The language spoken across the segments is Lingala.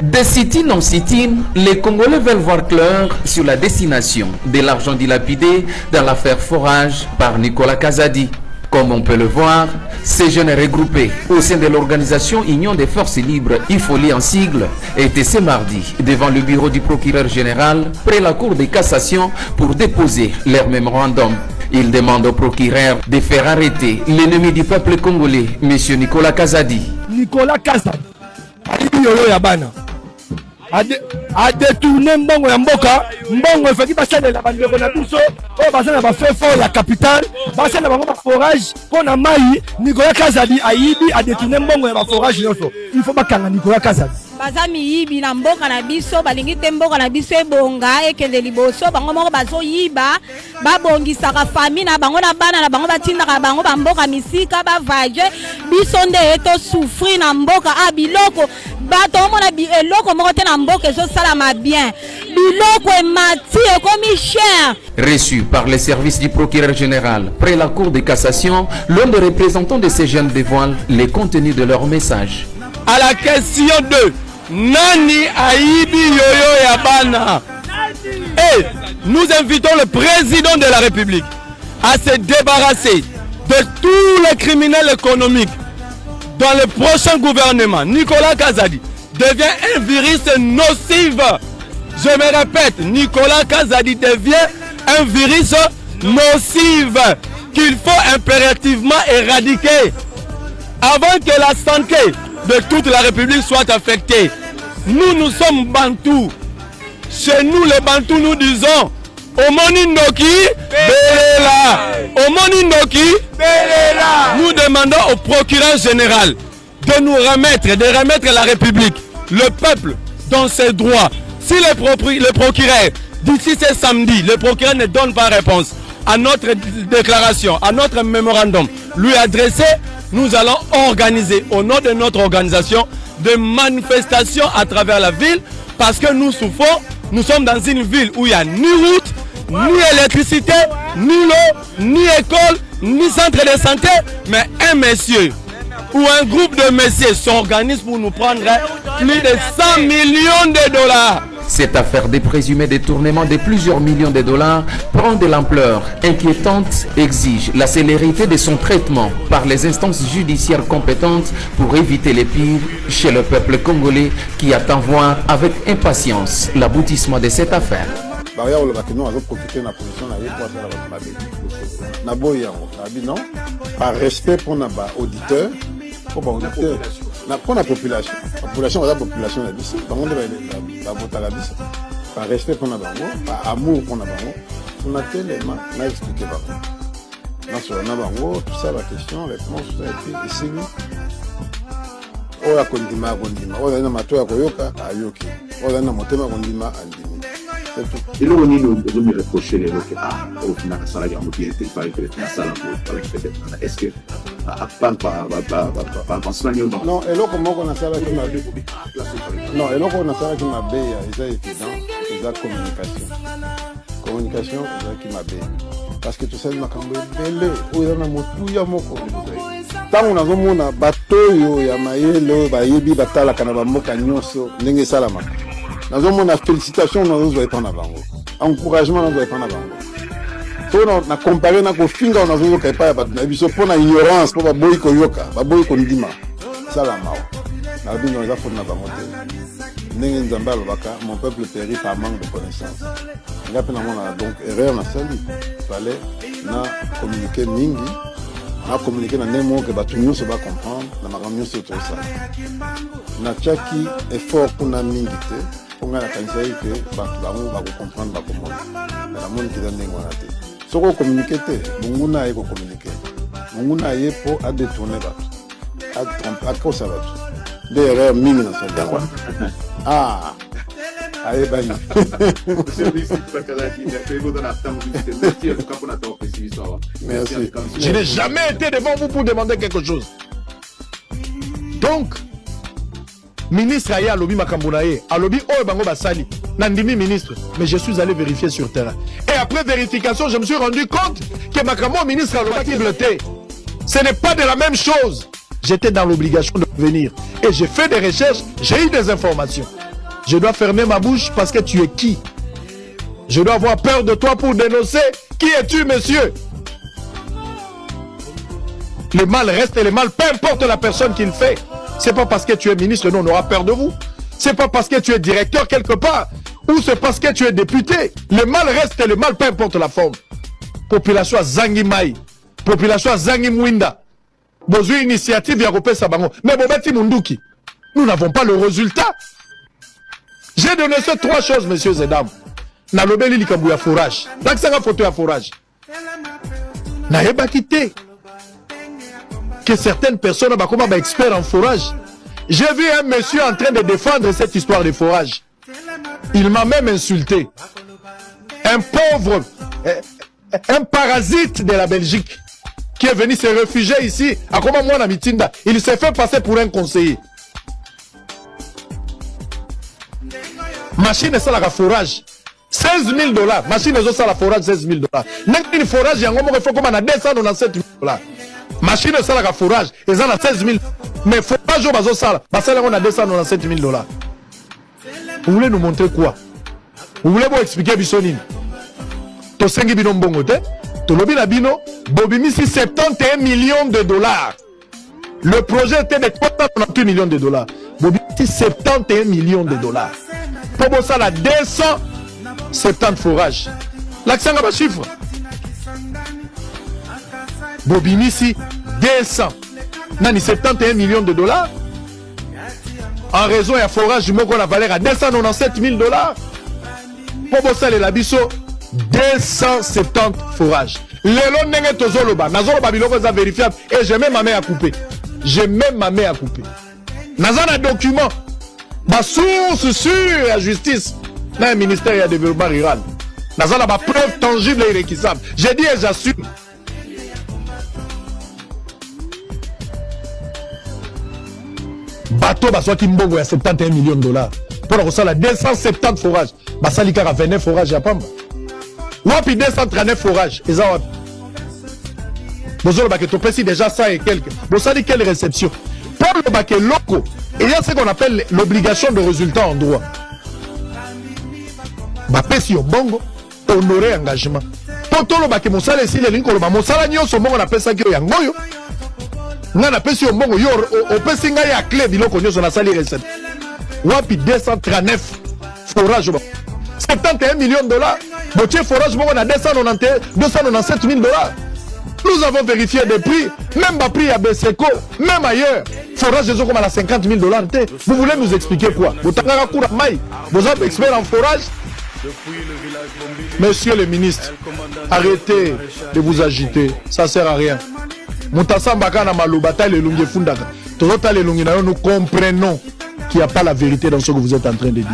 De sit-in en sit-in, les Congolais veulent voir clair sur la destination de l'argent dilapidé dans l'affaire forage par Nicolas Kazadi. Comme on peut le voir, ces jeunes regroupés au sein de l'organisation Union des Forces Libres, IFOLI en sigle, étaient ce mardi devant le bureau du procureur général près la Cour de cassation pour déposer leur mémorandum. Ils demandent au procureur de faire arrêter l'ennemi du peuple congolais, M. Nicolas Kazadi. Nicolas Kazadi, a détourné mbongo ya mboka, mbongo efaki basalela bandeko na biso oyo baza na bafefo ya capitale, basalela bango baforage mpo na mai. Nicolas Kazadi ayibi a détourné mbongo ya baforage nyonso. Il faut bakanga Nicolas Kazadi. Baza miyibi na mboka na biso, balingi te mboka na biso ebonga ekende liboso, bango moko bazoyiba babongisaka famille na bango na bana na bango batindaka bango bamboka misika bavage biso nde eto souffrir na mboka a biloko bato omona eloko moko te na mboka ezosalama bien, biloko emati ekomi cher. Reçu par les services du procureur général près la Cour de cassation, l'un des représentants de ces jeunes dévoile les contenus de leur message. À la question de Nani Aïbi Yoyo Yabana, et nous invitons le président de la République à se débarrasser de tous les criminels économiques dans le prochain gouvernement. Nicolas Kazadi devient un virus nocif. Je me répète, Nicolas Kazadi devient un virus nocif qu'il faut impérativement éradiquer avant que la santé de toute la République soit affectée. Nous sommes Bantous. Chez nous, les Bantous, nous disons Omoni Noki, Belela. Omoni Noki, Belela. Nous demandons au procureur général de nous remettre la République, le peuple, dans ses droits. Si le procureur, d'ici ce samedi, le procureur ne donne pas réponse à notre déclaration, à notre mémorandum, lui adressé, nous allons organiser au nom de notre organisation des manifestations à travers la ville parce que nous souffrons, nous sommes dans une ville où il n'y a ni route, ni électricité, ni l'eau, ni école, ni centre de santé, mais un monsieur ou un groupe de messieurs s'organise pour nous prendre plus de 100 millions de dollars. Cette affaire des présumés détournements de plusieurs millions de dollars prend de l'ampleur inquiétante, exige la célérité de son traitement par les instances judiciaires compétentes pour éviter les pires chez le peuple congolais qui attend voir avec impatience l'aboutissement de cette affaire. Par respect pour nos auditeurs, pour la population, la population la biso, par respect pour la bango, par amour pour la bango, on a tellement expliqué bango, tout ça la question, réponse, tout ça et puis ici, on a condima, on a mato à koyoka, ayoki, on a motema condima, andimi. Et là, on est reproché les locs au final, ça a été il fallait que la salle est-ce que non, et là, comment on a ça là qui m'a non, et là, on a ça là qui m'a bé, c'est évident, c'est la communication, c'est ça qui m'a bé. Parce que tout ça, il m'a cambré belé, où il y a un motu, il y a moko. Tant on a vu un bateau, il y a maïlo, baïbi, batala, kanabamo, kanyoso, n'engue salama. Nous avons une félicitation, nous devons être en avant. Encouragement, nous devons être en avant. On a comparé avec le finger, on a vu qu'il n'y a pas de ignorance, pour boy koyoka, boy kondima. Ça la mao. La vie nous a fait na bangote. Mon peuple périt par manque de connaissances. Il a donc erreur na sali. Fallait na communiquer mingi. Na communiquer na nemo que batu nyonso ba comprendre, na makambo nyonso to ça. Na chaki effort kuna mingi te. On a la qualité que nous allons comprendre comment la monde qui donne des moyens. Ce qu'on communique, nous n'avons pas communiqué. Nous n'avons pas à détourner, à tromper, à cause de ça. Des erreurs minimes dans cette erreur. Ah, allez, bye. Merci. Je n'ai jamais été devant vous pour demander quelque chose. Donc, ministre Aya Alobi Makambonaye, Alobi Oye Bango Basali, Nandimi ministre, mais je suis allé vérifier sur terrain. Et après vérification, je me suis rendu compte que Makambo ministre Alobi Bleuté, ce n'est pas de la même chose. J'étais dans l'obligation de venir et j'ai fait des recherches, j'ai eu des informations. Je dois fermer ma bouche parce que tu es qui? Je dois avoir peur de toi pour dénoncer. Qui es-tu, monsieur? Le mal reste le mal, peu importe la personne qui le fait. C'est pas parce que tu es ministre, nous on aura peur de vous. C'est pas parce que tu es directeur quelque part, ou c'est parce que tu es député. Le mal reste le mal, peu importe la forme. Population Zangi Mai, population Zangi Mwinda. Besoin initiative Yaropé Sabango. Mais Bobeti Munduki, nous n'avons pas le résultat. J'ai donné ces 3 choses, messieurs et dames. Nalobeli Likambouya forage. L'accent photo à forage. Naïba quitté. Que certaines personnes sont experts en forage. J'ai vu un monsieur en train de défendre cette histoire de forage. Il m'a même insulté. Un pauvre, un parasite de la Belgique qui est venu se réfugier ici. À comment moi na Mitinda, il s'est fait passer pour un conseiller. Machine ça la forage. 16 000 $. Machine ça la forage 16 000 $. N'importe une forage, il y a un moment il faut comme on a 297 000 $. Machine ça la forage, ils ont 16 000. Mais forage au bazo ça, parce qu'on a 297 000 $. Vous voulez nous montrer quoi? Vous voulez vous expliquer Bissonine? To sengi bino mbongo te, to lobi na bino, bobimisi 71 millions de $. Le projet était de 398 millions de $. Bobimisi 71 millions de $. Pour ça la 270 forages. L'accent à chiffre. Bobimisi 200. Nani 71 millions de $. En raison d'un forage du mot qu'on a valeur à 297 000 $. Pour ça les labisso 270 forages. Les longs n'est tozoloba. Nazoloba biloko za vérifiable et j'ai même ma main à couper. J'ai même ma main à couper. Nazana document. Ma source sûre à la justice. Dans le ministère du développement rural. Nazana ma preuve tangible et irréquisable. J'ai dit et j'assume. Bateau baswa kimbongo ya 71 millions de $. Pour ça la 270 forages. Basali kara 29 forages à Pamba. Wapi 239 forages. Et ça wapi. Bozolo baké to précis déjà ça et quelques. Bosali quelle réception. Pour le baké loco, il y a ce qu'on appelle l'obligation de résultat en droit. Bapesi yo bongo, honorer engagement. Pour tout le baké mosala ici les lignes koloma mosala nyonso bongo na pesa ki yangoyo. Ngana pesi yo bongo yo opesi ngai ya clé biloko nyonso na sali recette. Wapi 239 forages. 71 millions de $. Botier forage bongo na 297 000 $. Nous avons vérifié des prix, même pas prix à Beseko, même ailleurs. Forage des eaux comme à la 50 000 $. Vous voulez nous expliquer quoi? Vous êtes expert en forage? Monsieur le ministre, arrêtez de vous agiter, ça ne sert à rien. Nous comprenons qu'il n'y a pas la vérité dans ce que vous êtes en train de dire.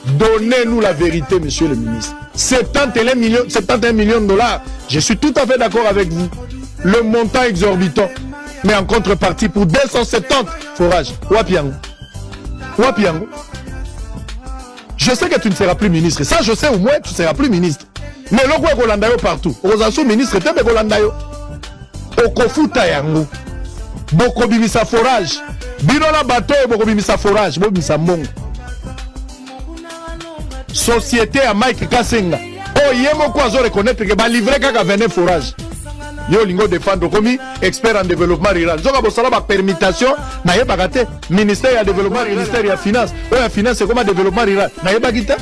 Donnez-nous la vérité, monsieur le ministre. 71 millions de $. Je suis tout à fait d'accord avec vous. Le montant exorbitant. Mais en contrepartie, pour 270 forages. Wapiango. Wapiango. Je sais que tu ne seras plus ministre. Ça, je sais au moins que tu ne seras plus ministre. Mais le quoi Golandayo partout. Rosasso ministre, tu es Golandayo. Okofuta yango. Boko bimisa forage. Binola bateau, boko bimisa forage. Boko bimisa mongo. Société à Mike Kassenga. Oh, yemo quoi zo reconnaître que ba livrer kaka 29 forages. Yo lingo défendre comme expert en développement rural. Zoka bosala ba permutation na yeba kate ministère de développement, ministère de finance. Ouais, finance c'est comme développement rural. Na yeba kita.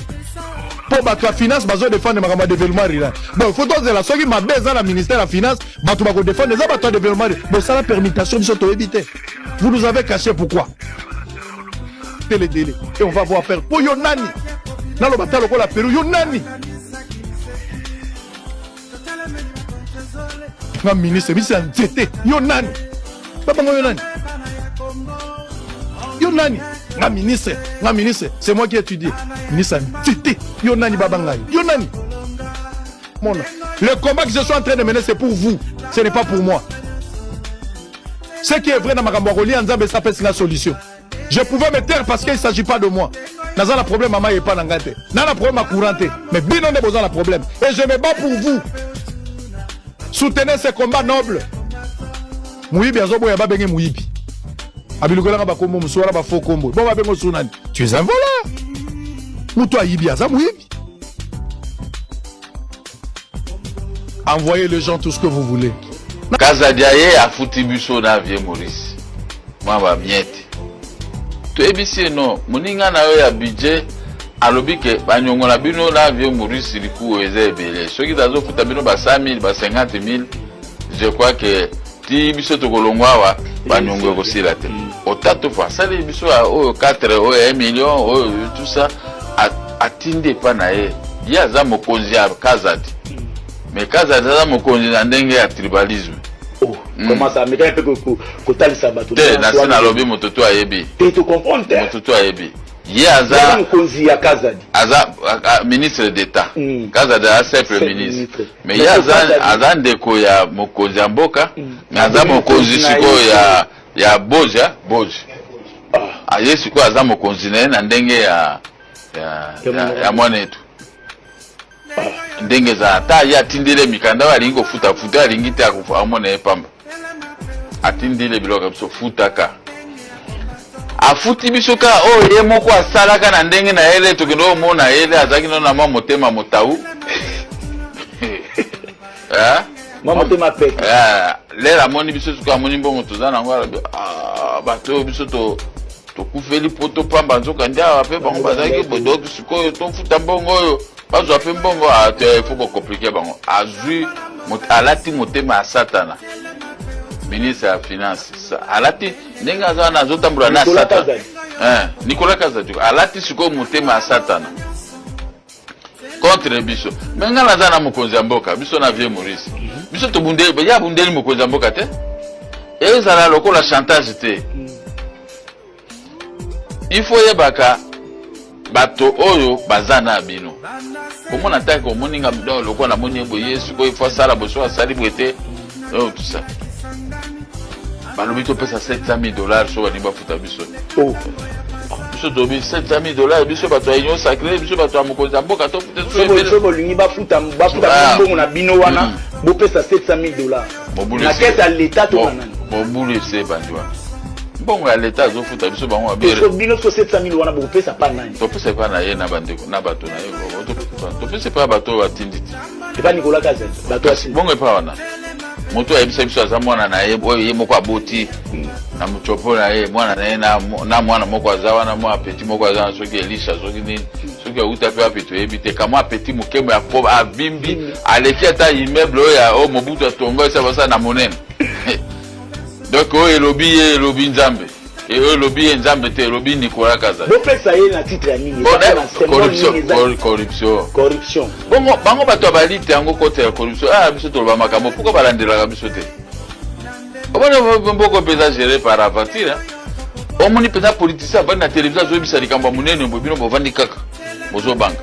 Pour battre la finance, bazo défendre ma développement rural. Bon, faut donc de la soki ma beza la ministère de la finance, ba tu ba défendre les abattoirs développement rural. Bon, ça la permutation ils sont éviter. Vous nous avez caché pourquoi? Les délais et on va voir faire pour Yonani. Dans le bataille la Pérou, Yonani. Un ministre, c'est un tété. Yonani. Papa Yonani. Yonani. Un ministre, c'est moi qui ai étudié. Ministre, tété. Yonani Babangaï. Yonani. Le combat que je suis en train de mener, c'est pour vous. Ce n'est pas pour moi. Ce qui est vrai dans ma Gambaroli, ça fait la solution. Je pouvais me taire parce qu'il ne s'agit pas de moi. N'a pas problème, maman n'est pas n'angate. N'a pas problème à couranté. Mais bien on a besoin de problème. Et je me bats pour vous. Soutenez ce combat noble. Mouibi azobo ya ba bengi mouibi. abilukolanga bakombo musuala ba faux kombo bon ba bengo sunani tu es un voleur muto ayibi aza muyibi. Envoyez les gens tout ce que vous voulez. Kazadiaye a foutu biso na vie Maurice. Moi ba miette. To ebisi no, muninga na yo ya budget alobi ke banyongola bino na vie Maurice liku ezebele. Soki dazo futa bino ba 5000 ba 50000, je crois que ti biso to kolongwa wa banyongo ko sila te. Otato fa sali biso o 4 o 1 million o tout ça atinde pa na ye. Ya za mokonzi ya Kazadi. Mais Kazadi za mokonzi na ndenge ya tribalisme. Oh, comment ça me fait que talisa bato. Te na sina lobi mototo ayebi. Tu te comprends te? Mototo ayebi. Ye aza mokonzi ya Kazadi. Aza ministre d'État. Kazadi a simple ministre. Mais ye aza ndeko ya mokonzi ya mboka. Mais aza mokonzi siko ya Boja. Aye siko aza mokonzi na ndenge ya mwanetu. Ndenge za ata ya tindile mikanda walingo futa alingite akumona epamba atindile biloka biso futaka afuti bisoka ye moko asalaka na ndenge na ele tokendo mona ele azaki no na motema motau motema peke lera moni biso tuka moni mbongo tozana ngwala bato biso to kufeli poto pamba nzoka ndia pe bango bazaki bodoki sikoyo to futa mbongo oyo bazo ape mbongo il faut pas compliquer bango azui alati motema satana ministre ya finance alati ndenge aza na zotambula na satana Nicolas Kazadi alati siko motema ya satana contre biso menga naza na mokonzi ya mboka biso na vie Maurice biso to bundeli ya bundeli mokonzi ya mboka te ezala lokola chantage te il faut yebaka bato oyo bazana bino komona taka omoninga bido lokola na moni ebo yesu ko ifo sala boso asali bwete tout ça balobi to pesa $700,000 so bani bafuta biso biso dobi $700,000 biso bato ya union sacrée biso bato ya mokonzi ya mboka to futa so bolingi bafuta mbongo na bino wana bo pesa $700,000 na kete ya l'état to banani bobulu ese bandiwa bongo ya leta azofuta biso bango abere so bino so 700,000 wana bopesa pa nani topesa pa na ye na bandeko na bato na ye topesa pa bato batinditi epa Nicolas Kazadi bato asi bongo epa wana moto ayebisa biso aza mwana na ye oyo ye moko aboti na mochopo na ye mwana na ye na mwana moko aza wana mwa apeti moko aza na soki elisha soki nini soki auta pe ape toyebi te kamwa apeti mokemo ya po avimbi aleki ata immeuble oyo Mobutu atongo esa basa na monene donc oyo elobi nzambe oyo elobi nzambe te elobi Nicolas Kazadi bopesa ye na titre ya nini corruption bongo bango bato abalite yango kote ya corruption biso toloba makambo pourquoi balandelaka biso te obona mboko mpenza géré par aventure omoni mpenza politicien abandi na télévision azoyebisa likambo ya monene bino bovandi kaka bozobanga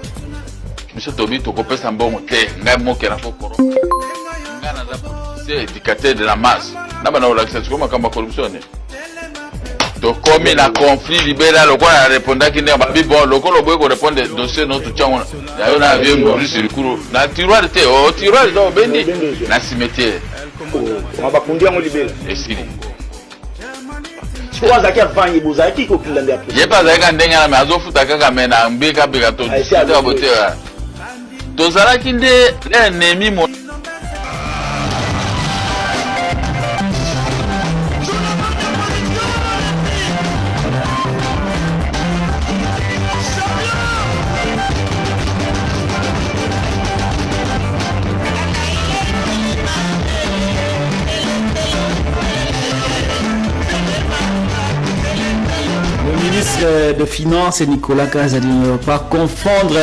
biso tobi tokopesa mbongo te ngai mokena fokoro ngai naza politicien éducateur de la masse nabana olakisa siko makambo ya corruption tokomi na conflit libéral lokola répondaki nde babi bon lokolo boye ko répondre dossier no tuchango yayo na vie Maurice likuru na tiroir te tiroir do bendi na cimetière mabakundi yango libéral esili kwa zaki afanye bozaki ko kilanda après ye pa zaka ndenge na mazo futa kaka mena mbeka beka to ta botera tozalaki nde l'ennemi mo de Finances Nicolas Kazadi ne veut pas confondre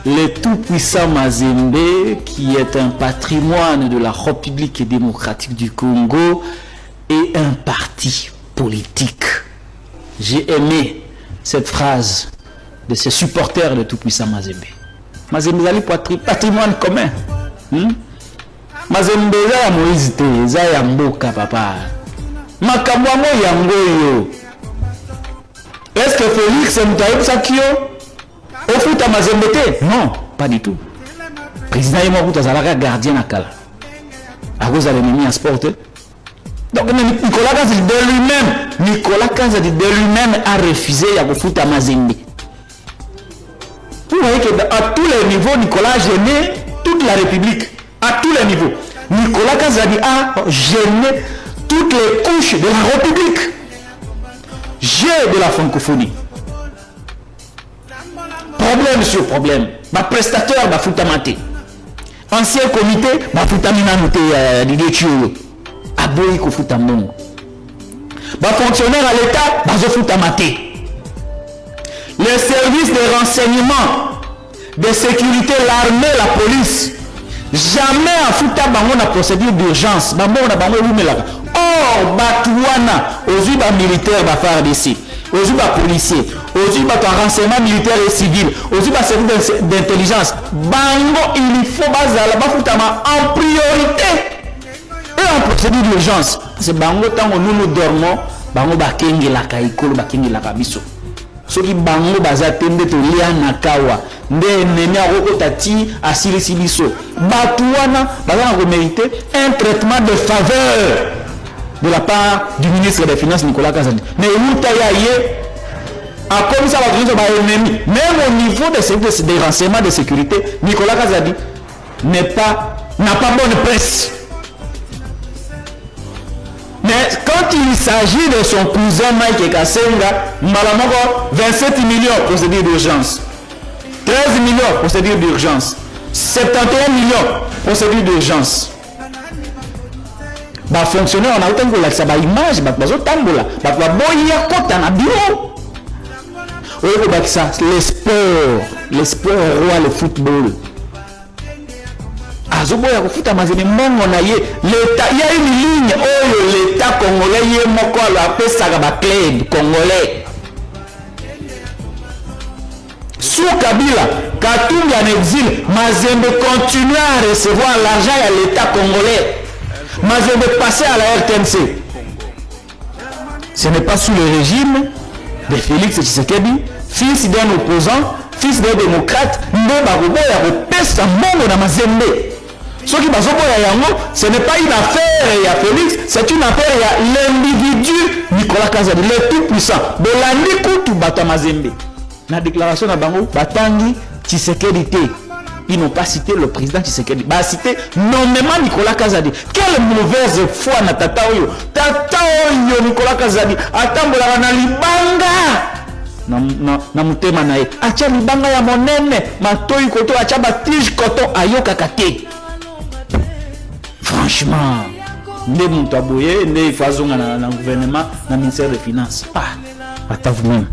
le tout-puissant Mazembe qui est un patrimoine de la République démocratique du Congo et un parti politique. J'ai aimé cette phrase de ses supporters de tout-puissant Mazembe. Mazembe est patrimoine commun. Mazembe est Moïse te, est Mboka papa. Makamwamo yango yo. Est-ce que Félix Mtaïb Sakio au foot à Mazembe? Non, pas du tout. Président Mobutu Zalaka gardien à Kala. À cause de l'ennemi à sport. Donc Nicolas Kazadi de lui-même a refusé à Kofuta Mazembe. Vous voyez qu'à tous les niveaux, Nicolas a gêné toute la République. À tous les niveaux. Nicolas Kazadi a gêné toutes les couches de la République. J'ai de la francophonie. Problème sur problème. Ma prestateur, ma foutamate. Ancien comité, ma foutamina noté Didier Thiou. Aboyi ko foutamon. Ma fonctionnaire à l'État, ma zo foutamate. Les services de renseignement, de sécurité, l'armée, la police, jamais à fouta bango na procédure d'urgence. Bango na bango rumelaka. Or, Batouana, aux ba militaires, ba FARDC, aux ba policiers, aux ba renseignement militaire et civil, aux ba service d'intelligence. Bango, il faut bazala ba foutama en priorité. Et en procédure d'urgence. C'est bango tant que nous dormons, bango ba kengi la kaikolo, ba kengi la kabiso. Soki bango bazatende to lia nakawa nde nenia roko tati asilisi biso batouana bazana ko mériter un traitement de faveur de la part du ministre des Finances Nicolas Kazadi. Mais où tayaye a comme ça la ba ennemi même au niveau des services de renseignement de sécurité Nicolas Kazadi n'a pas bonne presse. Mais quand il s'agit de son cousin Mike Kassenga, Malamoko, 27 millions procédure d'urgence, 13 millions procédure d'urgence, 71 millions procédure d'urgence. Bah fonctionnaire on a autant que ça va image, bah bazo tambola, bah boya kota na bureau. Oh bah ça, les sports roi le football. Azoboya kofuta mazene mbongo na ye l'État il y a une ligne oh l'État congolais ye moko la pesa ba club congolais sous Kabila Katumbi en exil Mazembe continue à recevoir l'argent à l'État congolais. Mazembe passé à la RTNC. Ce n'est pas sous le régime de Félix Tshisekedi, fils d'un opposant, fils d'un démocrate, mais baroboya kopesa mbongo na Mazembe. Ce qui ce n'est pas une affaire à Félix, c'est une affaire à l'individu Nicolas Kazadi, le tout puissant. De la Nikutu Bata Mazembe. La déclaration de Bango, Batangi Tshisekedi. Ils n'ont pas cité le président Tshisekedi. Ils ont cité nommément Nicolas Kazadi. Quelle mauvaise foi na tata oyo. Tata oyo Nicolas Kazadi. Atambola na libanga. Na mutema na ye. Acha libanga ya monene. Matoi koto acha batige koto ayoka kate. Franchement, ne mutu aboye, ne ifazonga na gouvernement, na ministère des Finances. Ah, attends vous-même.